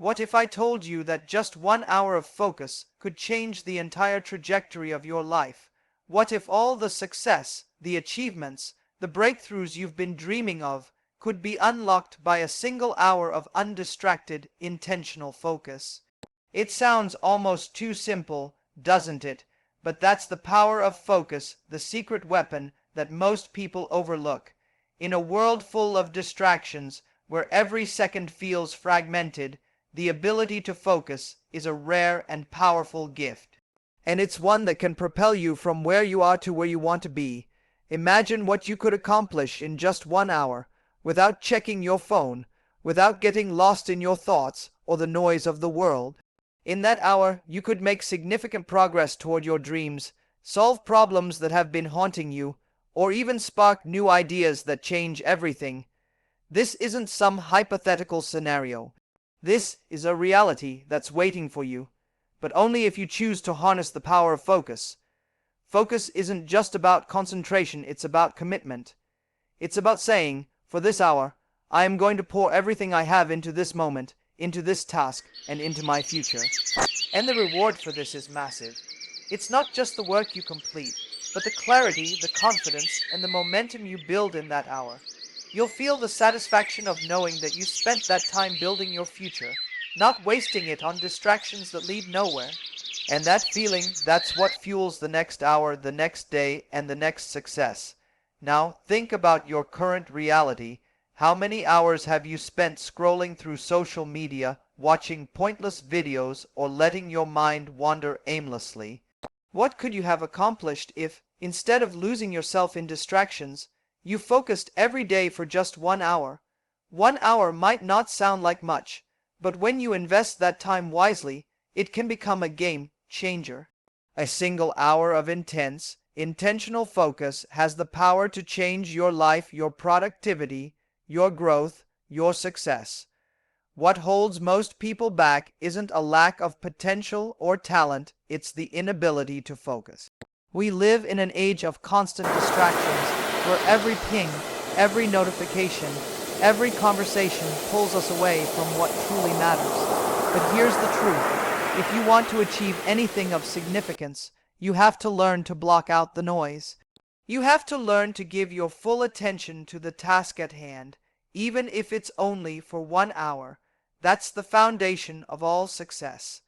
What if I told you that just 1 hour of focus could change the entire trajectory of your life? What if all the success, the achievements, the breakthroughs you've been dreaming of could be unlocked by a single hour of undistracted, intentional focus? It sounds almost too simple, doesn't it? But that's the power of focus, the secret weapon that most people overlook. In a world full of distractions, where every second feels fragmented, the ability to focus is a rare and powerful gift. And it's one that can propel you from where you are to where you want to be. Imagine what you could accomplish in just 1 hour, without checking your phone, without getting lost in your thoughts or the noise of the world. In that hour, you could make significant progress toward your dreams, solve problems that have been haunting you, or even spark new ideas that change everything. This isn't some hypothetical scenario. This is a reality that's waiting for you, but only if you choose to harness the power of focus. Focus isn't just about concentration, it's about commitment. It's about saying, for this hour, I am going to pour everything I have into this moment, into this task, and into my future. And the reward for this is massive. It's not just the work you complete, but the clarity, the confidence, and the momentum you build in that hour. You'll feel the satisfaction of knowing that you spent that time building your future, not wasting it on distractions that lead nowhere. And that feeling, that's what fuels the next hour, the next day, and the next success. Now, think about your current reality. How many hours have you spent scrolling through social media, watching pointless videos, or letting your mind wander aimlessly? What could you have accomplished if, instead of losing yourself in distractions, you focused every day for just 1 hour? 1 hour might not sound like much, but when you invest that time wisely, it can become a game changer. A single hour of intense, intentional focus has the power to change your life, your productivity, your growth, your success. What holds most people back isn't a lack of potential or talent, it's the inability to focus. We live in an age of constant distractions where every ping, every notification, every conversation pulls us away from what truly matters. But here's the truth. If you want to achieve anything of significance, you have to learn to block out the noise. You have to learn to give your full attention to the task at hand, even if it's only for 1 hour. That's the foundation of all success.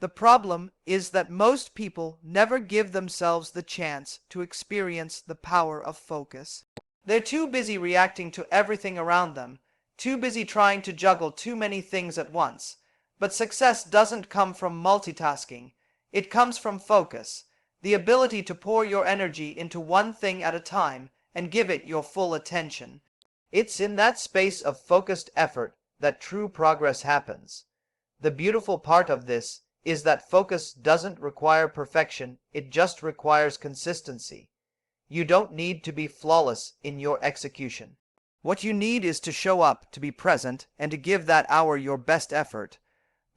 The problem is that most people never give themselves the chance to experience the power of focus. They're too busy reacting to everything around them, too busy trying to juggle too many things at once. But success doesn't come from multitasking. It comes from focus, the ability to pour your energy into one thing at a time and give it your full attention. It's in that space of focused effort that true progress happens. The beautiful part of this is that focus doesn't require perfection, it just requires consistency. You don't need to be flawless in your execution. What you need is to show up, to be present, and to give that hour your best effort.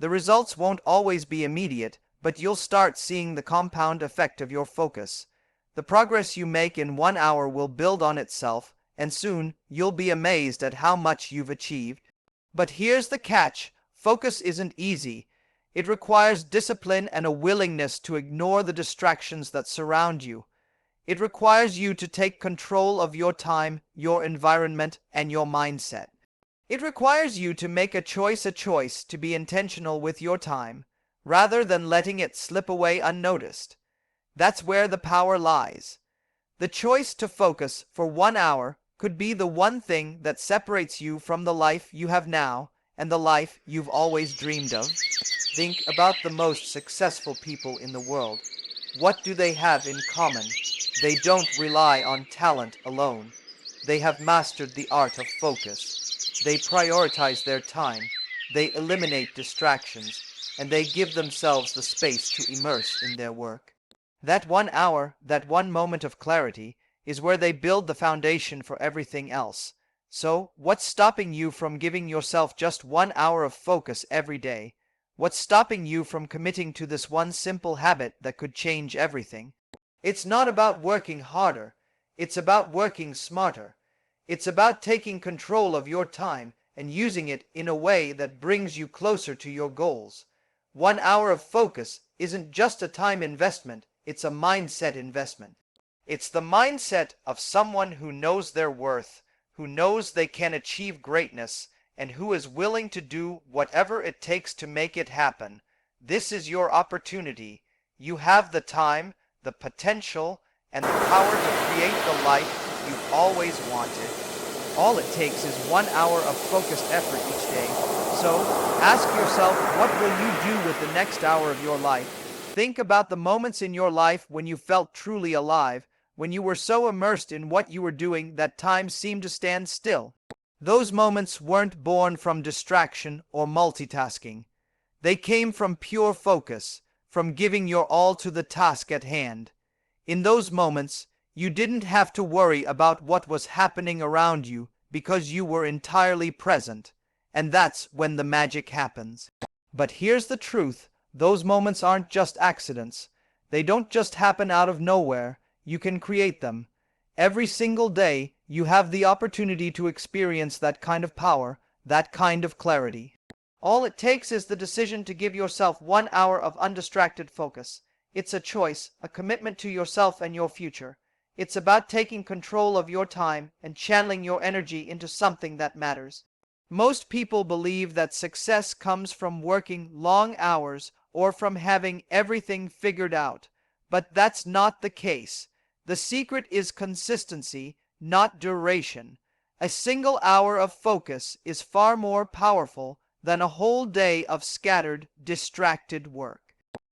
The results won't always be immediate, but you'll start seeing the compound effect of your focus. The progress you make in 1 hour will build on itself, and soon you'll be amazed at how much you've achieved. But here's the catch. Focus isn't easy. It requires discipline and a willingness to ignore the distractions that surround you. It requires you to take control of your time, your environment, and your mindset. It requires you to make a choice to be intentional with your time, rather than letting it slip away unnoticed. That's where the power lies. The choice to focus for 1 hour could be the one thing that separates you from the life you have now and the life you've always dreamed of. Think about the most successful people in the world. What do they have in common? They don't rely on talent alone. They have mastered the art of focus. They prioritize their time. They eliminate distractions. And they give themselves the space to immerse in their work. That 1 hour, that one moment of clarity, is where they build the foundation for everything else. So, what's stopping you from giving yourself just 1 hour of focus every day? What's stopping you from committing to this one simple habit that could change everything? It's not about working harder. It's about working smarter. It's about taking control of your time and using it in a way that brings you closer to your goals. 1 hour of focus isn't just a time investment, it's a mindset investment. It's the mindset of someone who knows their worth, who knows they can achieve greatness, and who is willing to do whatever it takes to make it happen. This is your opportunity. You have the time, the potential, and the power to create the life you've always wanted. All it takes is 1 hour of focused effort each day. So, ask yourself, what will you do with the next hour of your life? Think about the moments in your life when you felt truly alive, when you were so immersed in what you were doing that time seemed to stand still. Those moments weren't born from distraction or multitasking. They came from pure focus, from giving your all to the task at hand. In those moments, you didn't have to worry about what was happening around you because you were entirely present, and that's when the magic happens. But here's the truth, those moments aren't just accidents. They don't just happen out of nowhere, you can create them. Every single day, you have the opportunity to experience that kind of power, that kind of clarity. All it takes is the decision to give yourself 1 hour of undistracted focus. It's a choice, a commitment to yourself and your future. It's about taking control of your time and channeling your energy into something that matters. Most people believe that success comes from working long hours or from having everything figured out. But that's not the case. The secret is consistency, not duration. A single hour of focus is far more powerful than a whole day of scattered, distracted work.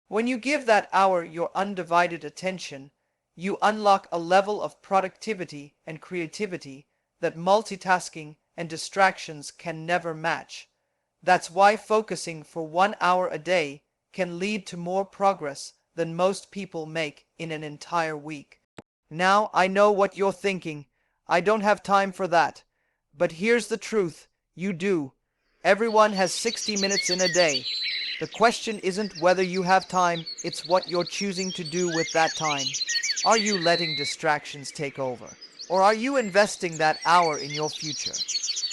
When you give that hour your undivided attention, you unlock a level of productivity and creativity that multitasking and distractions can never match. That's why focusing for 1 hour a day can lead to more progress than most people make in an entire week. Now, I know what you're thinking. I don't have time for that. But here's the truth. You do. Everyone has 60 minutes in a day. The question isn't whether you have time, it's what you're choosing to do with that time. Are you letting distractions take over? Or are you investing that hour in your future?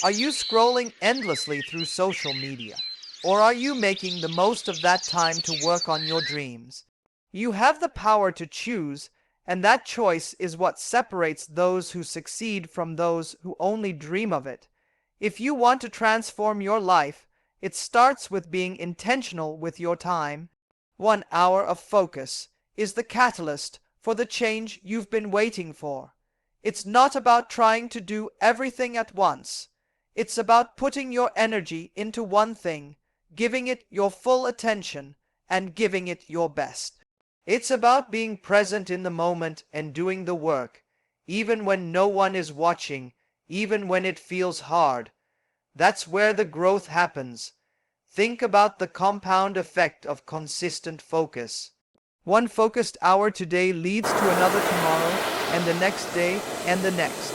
Are you scrolling endlessly through social media? Or are you making the most of that time to work on your dreams? You have the power to choose, and that choice is what separates those who succeed from those who only dream of it. If you want to transform your life, it starts with being intentional with your time. 1 hour of focus is the catalyst for the change you've been waiting for. It's not about trying to do everything at once. It's about putting your energy into one thing, giving it your full attention, and giving it your best. It's about being present in the moment and doing the work, even when no one is watching, even when it feels hard. That's where the growth happens. Think about the compound effect of consistent focus. One focused hour today leads to another tomorrow, and the next day, and the next.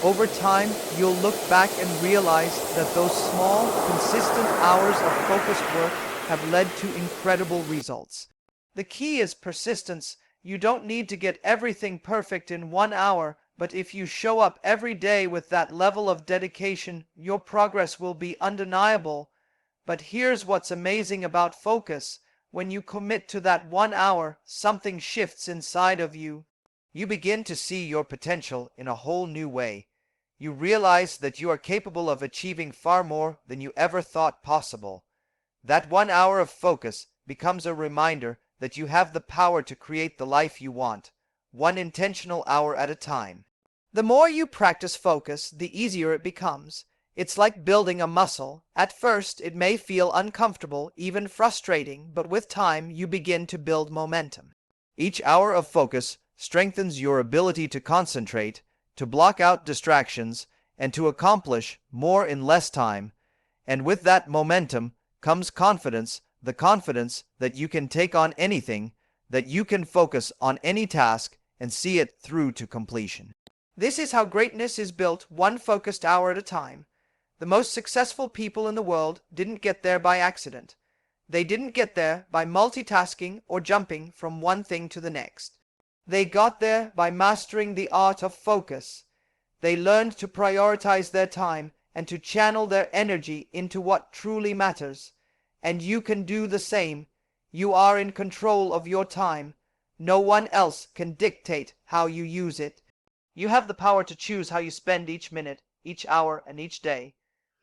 Over time, you'll look back and realize that those small, consistent hours of focused work have led to incredible results. The key is persistence. You don't need to get everything perfect in 1 hour, but if you show up every day with that level of dedication, your progress will be undeniable. But here's what's amazing about focus. When you commit to that 1 hour, something shifts inside of you. You begin to see your potential in a whole new way. You realize that you are capable of achieving far more than you ever thought possible. That 1 hour of focus becomes a reminder that you have the power to create the life you want, one intentional hour at a time. The more you practice focus, the easier it becomes. It's like building a muscle. At first, it may feel uncomfortable, even frustrating, but with time, you begin to build momentum. Each hour of focus strengthens your ability to concentrate, to block out distractions, and to accomplish more in less time. And with that momentum comes confidence, the confidence that you can take on anything, that you can focus on any task and see it through to completion. This is how greatness is built, one focused hour at a time. The most successful people in the world didn't get there by accident. They didn't get there by multitasking or jumping from one thing to the next. They got there by mastering the art of focus. They learned to prioritize their time and to channel their energy into what truly matters. And you can do the same. You are in control of your time. No one else can dictate how you use it. You have the power to choose how you spend each minute, each hour, and each day.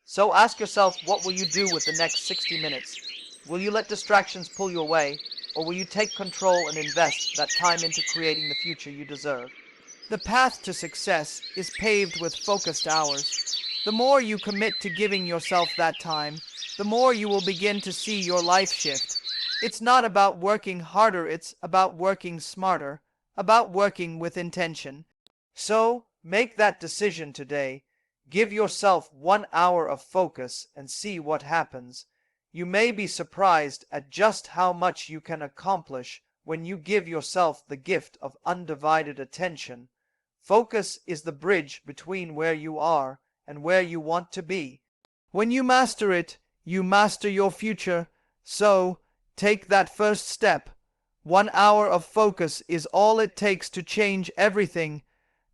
So ask yourself, what will you do with the next 60 minutes? Will you let distractions pull you away, or will you take control and invest that time into creating the future you deserve? The path to success is paved with focused hours. The more you commit to giving yourself that time, the more you will begin to see your life shift. It's not about working harder, it's about working smarter, about working with intention. So, make that decision today. Give yourself 1 hour of focus and see what happens. You may be surprised at just how much you can accomplish when you give yourself the gift of undivided attention. Focus is the bridge between where you are and where you want to be. When you master it, you master your future. So, take that first step. 1 hour of focus is all it takes to change everything.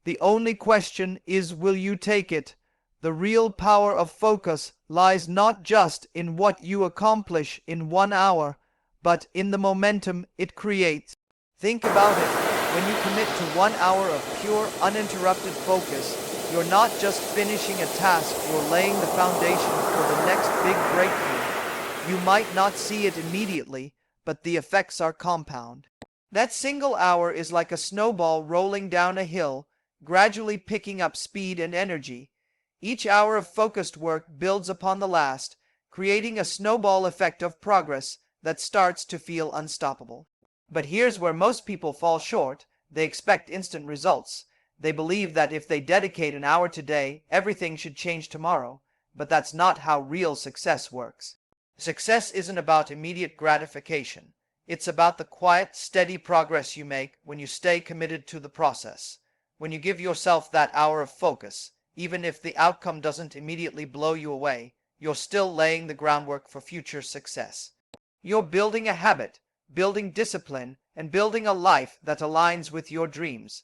The only question is, will you take it? The real power of focus lies not just in what you accomplish in 1 hour, but in the momentum it creates. Think about it. When you commit to 1 hour of pure, uninterrupted focus, you're not just finishing a task, you're laying the foundation for the next big breakthrough. You might not see it immediately, but the effects are compound. That single hour is like a snowball rolling down a hill, gradually picking up speed and energy. Each hour of focused work builds upon the last, creating a snowball effect of progress that starts to feel unstoppable. But here's where most people fall short. They expect instant results. They believe that if they dedicate an hour today, everything should change tomorrow. But that's not how real success works. Success isn't about immediate gratification. It's about the quiet, steady progress you make when you stay committed to the process. When you give yourself that hour of focus, even if the outcome doesn't immediately blow you away, you're still laying the groundwork for future success. You're building a habit, building discipline, and building a life that aligns with your dreams.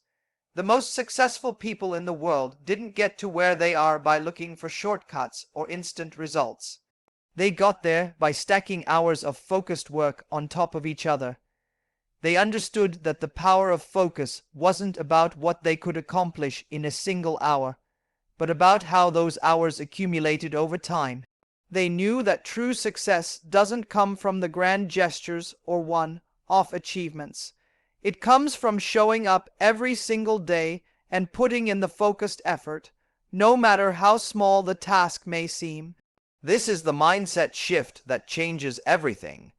The most successful people in the world didn't get to where they are by looking for shortcuts or instant results. They got there by stacking hours of focused work on top of each other. They understood that the power of focus wasn't about what they could accomplish in a single hour, but about how those hours accumulated over time. They knew that true success doesn't come from the grand gestures or one-off achievements. It comes from showing up every single day and putting in the focused effort, no matter how small the task may seem. This is the mindset shift that changes everything,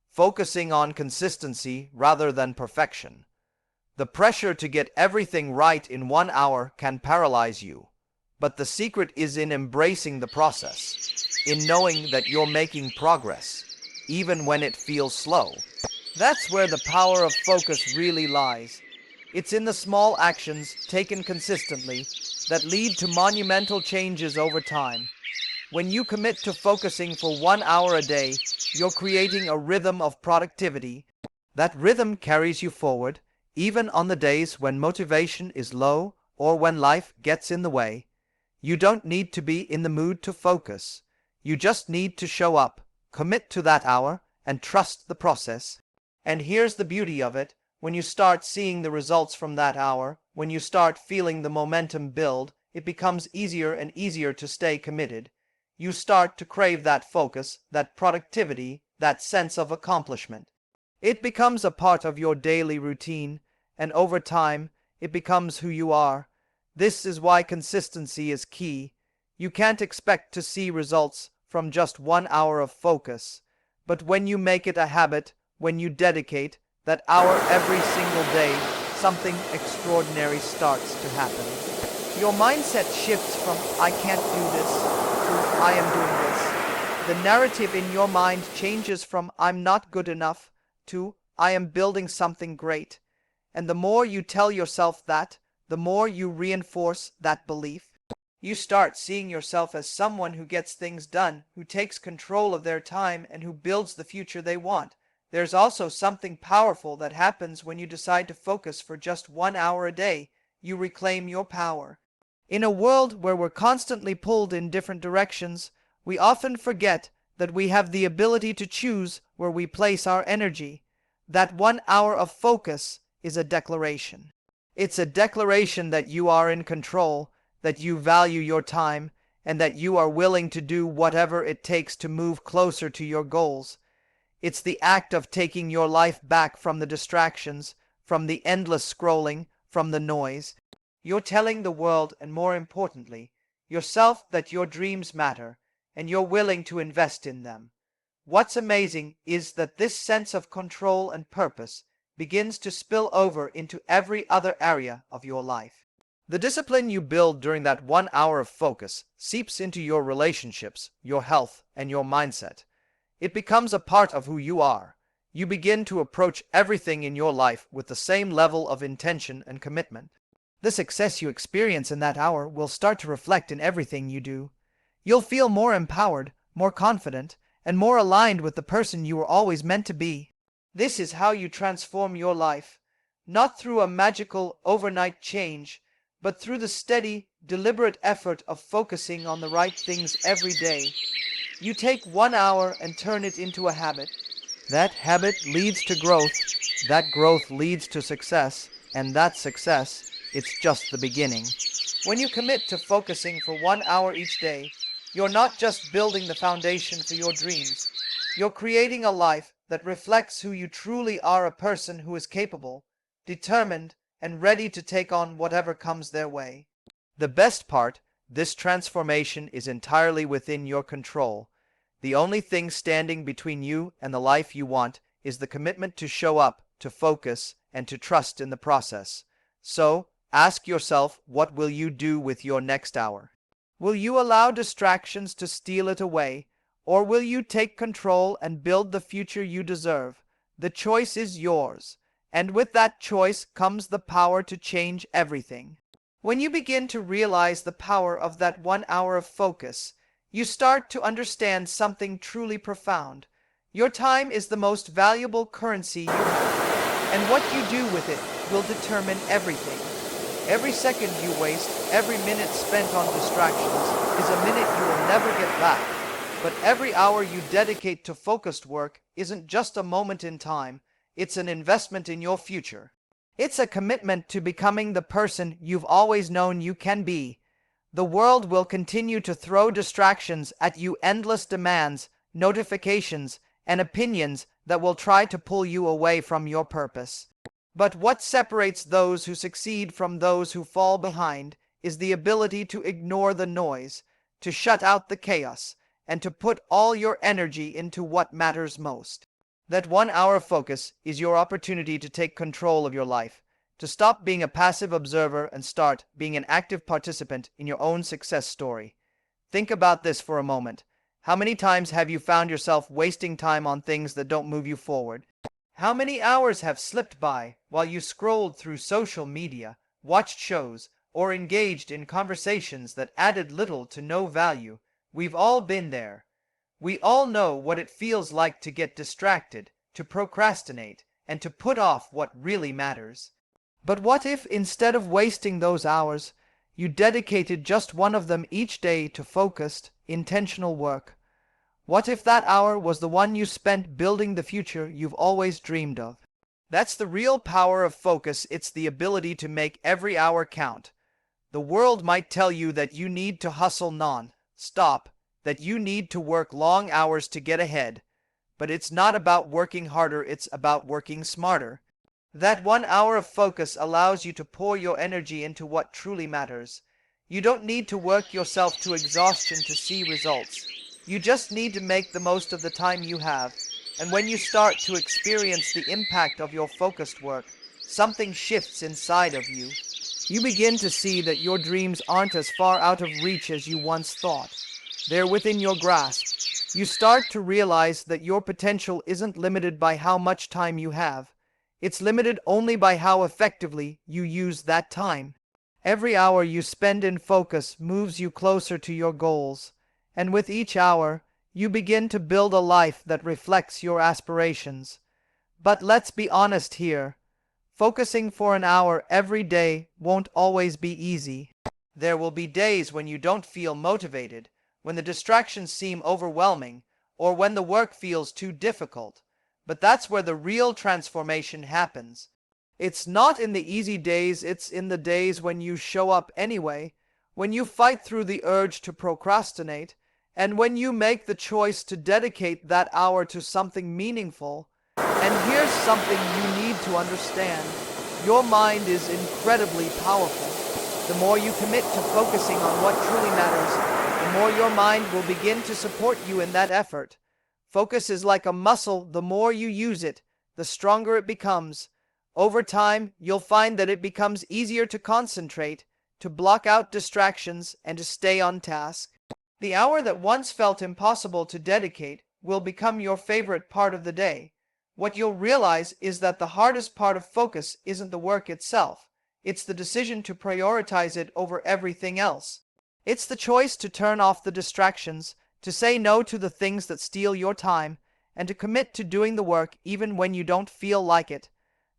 focusing on consistency rather than perfection. The pressure to get everything right in 1 hour can paralyze you, but the secret is in embracing the process, in knowing that you're making progress, even when it feels slow. That's where the power of focus really lies. It's in the small actions taken consistently that lead to monumental changes over time. When you commit to focusing for 1 hour a day, you're creating a rhythm of productivity. That rhythm carries you forward, even on the days when motivation is low or when life gets in the way. You don't need to be in the mood to focus. You just need to show up, commit to that hour, and trust the process. And here's the beauty of it. When you start seeing the results from that hour, when you start feeling the momentum build, it becomes easier and easier to stay committed. You start to crave that focus, that productivity, that sense of accomplishment. It becomes a part of your daily routine, and over time, it becomes who you are. This is why consistency is key. You can't expect to see results from just 1 hour of focus, but when you make it a habit, when you dedicate that hour every single day, something extraordinary starts to happen. Your mindset shifts from "I can't do this" to "I am doing this." The narrative in your mind changes from "I'm not good enough" to "I am building something great." And the more you tell yourself that, the more you reinforce that belief. You start seeing yourself as someone who gets things done, who takes control of their time, and who builds the future they want. There's also something powerful that happens when you decide to focus for just 1 hour a day. You reclaim your power. In a world where we're constantly pulled in different directions, we often forget that we have the ability to choose where we place our energy. That 1 hour of focus is a declaration. It's a declaration that you are in control, that you value your time, and that you are willing to do whatever it takes to move closer to your goals. It's the act of taking your life back from the distractions, from the endless scrolling, from the noise. You're telling the world, and more importantly, yourself, that your dreams matter, and you're willing to invest in them. What's amazing is that this sense of control and purpose begins to spill over into every other area of your life. The discipline you build during that 1 hour of focus seeps into your relationships, your health, and your mindset. It becomes a part of who you are. You begin to approach everything in your life with the same level of intention and commitment. The success you experience in that hour will start to reflect in everything you do. You'll feel more empowered, more confident, and more aligned with the person you were always meant to be. This is how you transform your life, not through a magical overnight change, but through the steady, deliberate effort of focusing on the right things every day. You take 1 hour and turn it into a habit. That habit leads to growth. That growth leads to success. And that success, it's just the beginning. When you commit to focusing for 1 hour each day, you're not just building the foundation for your dreams. You're creating a life that reflects who you truly are, a person who is capable, determined, and ready to take on whatever comes their way. The best part, this transformation is entirely within your control. The only thing standing between you and the life you want is the commitment to show up, to focus, and to trust in the process. So, ask yourself, what will you do with your next hour? Will you allow distractions to steal it away, or will you take control and build the future you deserve? The choice is yours, and with that choice comes the power to change everything. When you begin to realize the power of that 1 hour of focus, you start to understand something truly profound. Your time is the most valuable currency you have, and what you do with it will determine everything. Every second you waste, every minute spent on distractions, is a minute you will never get back. But every hour you dedicate to focused work isn't just a moment in time, it's an investment in your future. It's a commitment to becoming the person you've always known you can be. The world will continue to throw distractions at you, endless demands, notifications, and opinions that will try to pull you away from your purpose. But what separates those who succeed from those who fall behind is the ability to ignore the noise, to shut out the chaos, and to put all your energy into what matters most. That 1 hour focus is your opportunity to take control of your life, to stop being a passive observer and start being an active participant in your own success story. Think about this for a moment. How many times have you found yourself wasting time on things that don't move you forward? How many hours have slipped by while you scrolled through social media, watched shows, or engaged in conversations that added little to no value? We've all been there. We all know what it feels like to get distracted, to procrastinate, and to put off what really matters. But what if, instead of wasting those hours, you dedicated just one of them each day to focused, intentional work? What if that hour was the one you spent building the future you've always dreamed of? That's the real power of focus. It's the ability to make every hour count. The world might tell you that you need to hustle non-stop, that you need to work long hours to get ahead. But it's not about working harder, it's about working smarter. That 1 hour of focus allows you to pour your energy into what truly matters. You don't need to work yourself to exhaustion to see results. You just need to make the most of the time you have. And when you start to experience the impact of your focused work, something shifts inside of you. You begin to see that your dreams aren't as far out of reach as you once thought. They're within your grasp. You start to realize that your potential isn't limited by how much time you have. It's limited only by how effectively you use that time. Every hour you spend in focus moves you closer to your goals. And with each hour, you begin to build a life that reflects your aspirations. But let's be honest here. Focusing for an hour every day won't always be easy. There will be days when you don't feel motivated, when the distractions seem overwhelming, or when the work feels too difficult. But that's where the real transformation happens. It's not in the easy days, it's in the days when you show up anyway, when you fight through the urge to procrastinate, and when you make the choice to dedicate that hour to something meaningful. And here's something you need to understand. Your mind is incredibly powerful. The more you commit to focusing on what truly matters, the more your mind will begin to support you in that effort. Focus is like a muscle. The more you use it, the stronger it becomes. Over time, you'll find that it becomes easier to concentrate, to block out distractions, and to stay on task. The hour that once felt impossible to dedicate will become your favorite part of the day. What you'll realize is that the hardest part of focus isn't the work itself. It's the decision to prioritize it over everything else. It's the choice to turn off the distractions, to say no to the things that steal your time, and to commit to doing the work even when you don't feel like it.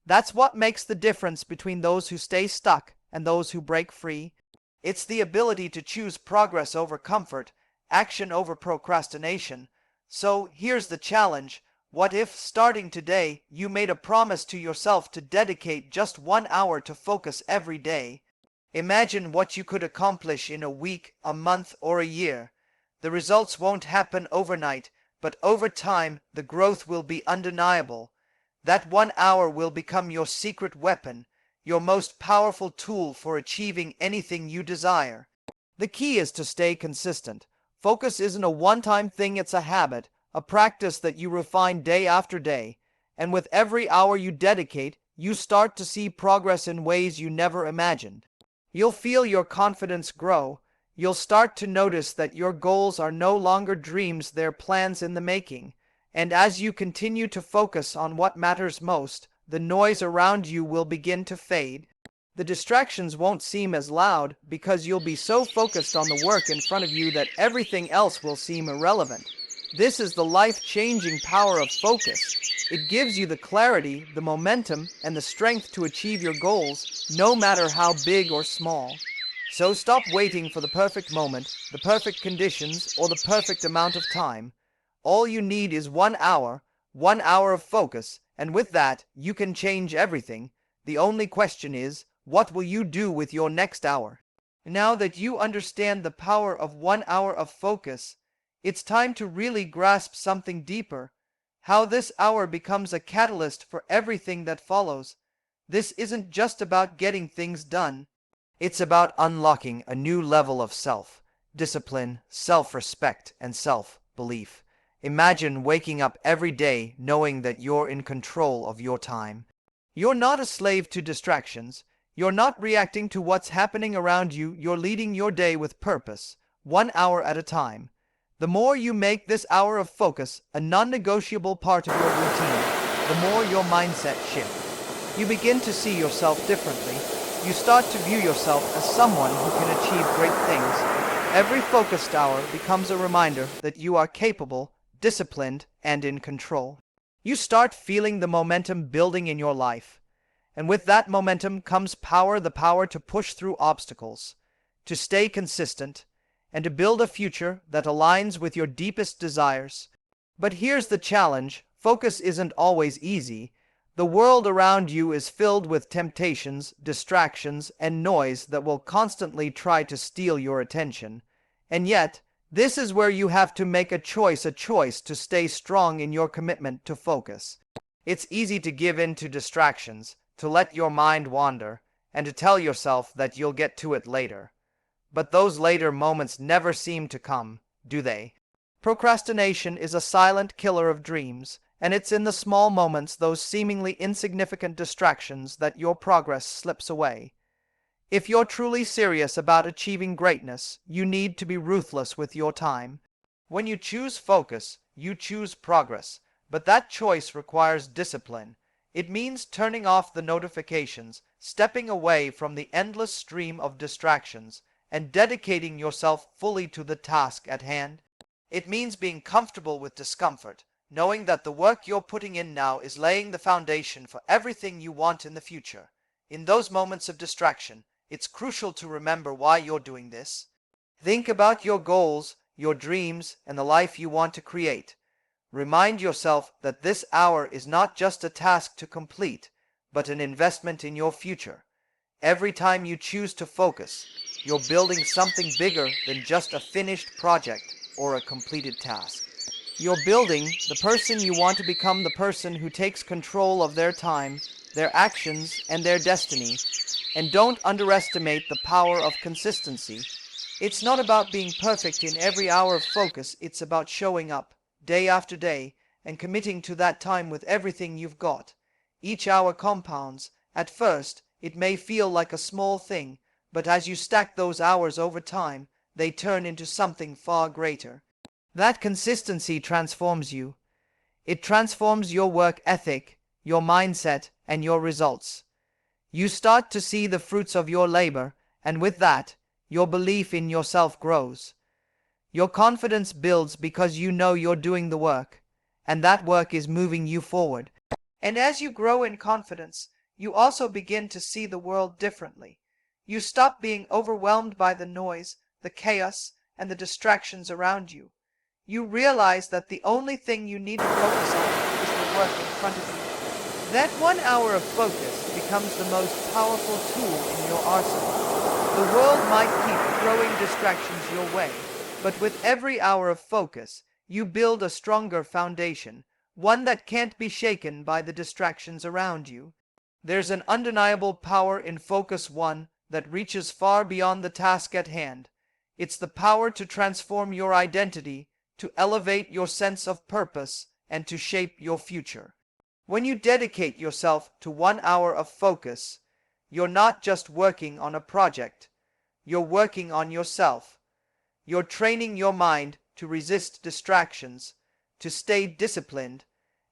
That's what makes the difference between those who stay stuck and those who break free. It's the ability to choose progress over comfort, action over procrastination. So here's the challenge. What if, starting today, you made a promise to yourself to dedicate just 1 hour to focus every day? Imagine what you could accomplish in a week, a month, or a year. The results won't happen overnight, but over time, the growth will be undeniable. That 1 hour will become your secret weapon, your most powerful tool for achieving anything you desire. The key is to stay consistent. Focus isn't a one-time thing, it's a habit, a practice that you refine day after day. And with every hour you dedicate, you start to see progress in ways you never imagined. You'll feel your confidence grow. You'll start to notice that your goals are no longer dreams, they're plans in the making. And as you continue to focus on what matters most, the noise around you will begin to fade. The distractions won't seem as loud because you'll be so focused on the work in front of you that everything else will seem irrelevant. This is the life-changing power of focus. It gives you the clarity, the momentum, and the strength to achieve your goals, no matter how big or small. So stop waiting for the perfect moment, the perfect conditions, or the perfect amount of time. All you need is 1 hour, 1 hour of focus, and with that, you can change everything. The only question is, what will you do with your next hour? Now that you understand the power of 1 hour of focus, it's time to really grasp something deeper, how this hour becomes a catalyst for everything that follows. This isn't just about getting things done. It's about unlocking a new level of self-discipline, self-respect, and self-belief. Imagine waking up every day knowing that you're in control of your time. You're not a slave to distractions. You're not reacting to what's happening around you. You're leading your day with purpose, 1 hour at a time. The more you make this hour of focus a non-negotiable part of your routine, the more your mindset shifts. You begin to see yourself differently. You start to view yourself as someone who can achieve great things. Every focused hour becomes a reminder that you are capable, disciplined, and in control. You start feeling the momentum building in your life. And with that momentum comes power, the power to push through obstacles, to stay consistent, and to build a future that aligns with your deepest desires. But here's the challenge. Focus isn't always easy. The world around you is filled with temptations, distractions, and noise that will constantly try to steal your attention. And yet, this is where you have to make a choice to stay strong in your commitment to focus. It's easy to give in to distractions, to let your mind wander, and to tell yourself that you'll get to it later. But those later moments never seem to come, do they? Procrastination is a silent killer of dreams, and it's in the small moments, those seemingly insignificant distractions, that your progress slips away. If you're truly serious about achieving greatness, you need to be ruthless with your time. When you choose focus, you choose progress, but that choice requires discipline. It means turning off the notifications, stepping away from the endless stream of distractions, and dedicating yourself fully to the task at hand. It means being comfortable with discomfort, knowing that the work you're putting in now is laying the foundation for everything you want in the future. In those moments of distraction, It's crucial to remember why you're doing this. Think about your goals, your dreams, and the life you want to create. Remind yourself that this hour is not just a task to complete, but an investment in your future. Every time you choose to focus, you're building something bigger than just a finished project or a completed task. You're building the person you want to become, the person who takes control of their time, their actions, and their destiny. And don't underestimate the power of consistency. It's not about being perfect in every hour of focus, it's about showing up, day after day, and committing to that time with everything you've got. Each hour compounds. At first, it may feel like a small thing, but as you stack those hours over time, they turn into something far greater. That consistency transforms you. It transforms your work ethic, your mindset, and your results. You start to see the fruits of your labor, and with that, your belief in yourself grows. Your confidence builds because you know you're doing the work, and that work is moving you forward. And as you grow in confidence, you also begin to see the world differently. You stop being overwhelmed by the noise, the chaos, and the distractions around you. You realize that the only thing you need to focus on is the work in front of you. That 1 hour of focus becomes the most powerful tool in your arsenal. The world might keep throwing distractions your way, but with every hour of focus, you build a stronger foundation, one that can't be shaken by the distractions around you. There's an undeniable power in focus, one that reaches far beyond the task at hand. It's the power to transform your identity, to elevate your sense of purpose, and to shape your future. When you dedicate yourself to 1 hour of focus, you're not just working on a project, you're working on yourself. You're training your mind to resist distractions, to stay disciplined,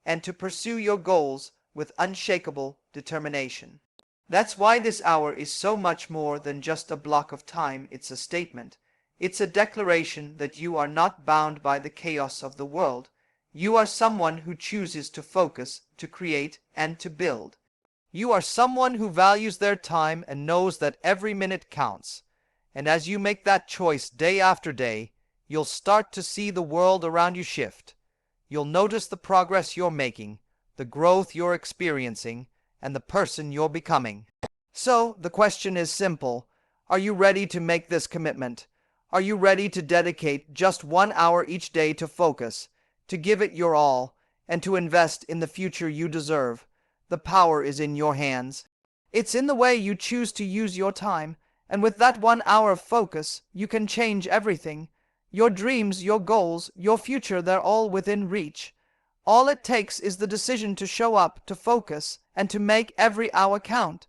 and to pursue your goals with unshakable determination. That's why this hour is so much more than just a block of time. It's a statement. It's a declaration that you are not bound by the chaos of the world. You are someone who chooses to focus, to create, and to build. You are someone who values their time and knows that every minute counts. And as you make that choice day after day, you'll start to see the world around you shift. You'll notice the progress you're making, the growth you're experiencing, and the person you're becoming. So, the question is simple. Are you ready to make this commitment? Are you ready to dedicate just 1 hour each day to focus, to give it your all, and to invest in the future you deserve? The power is in your hands. It's in the way you choose to use your time, and with that 1 hour of focus, you can change everything. Your dreams, your goals, your future, they're all within reach. All it takes is the decision to show up, to focus, and to make every hour count.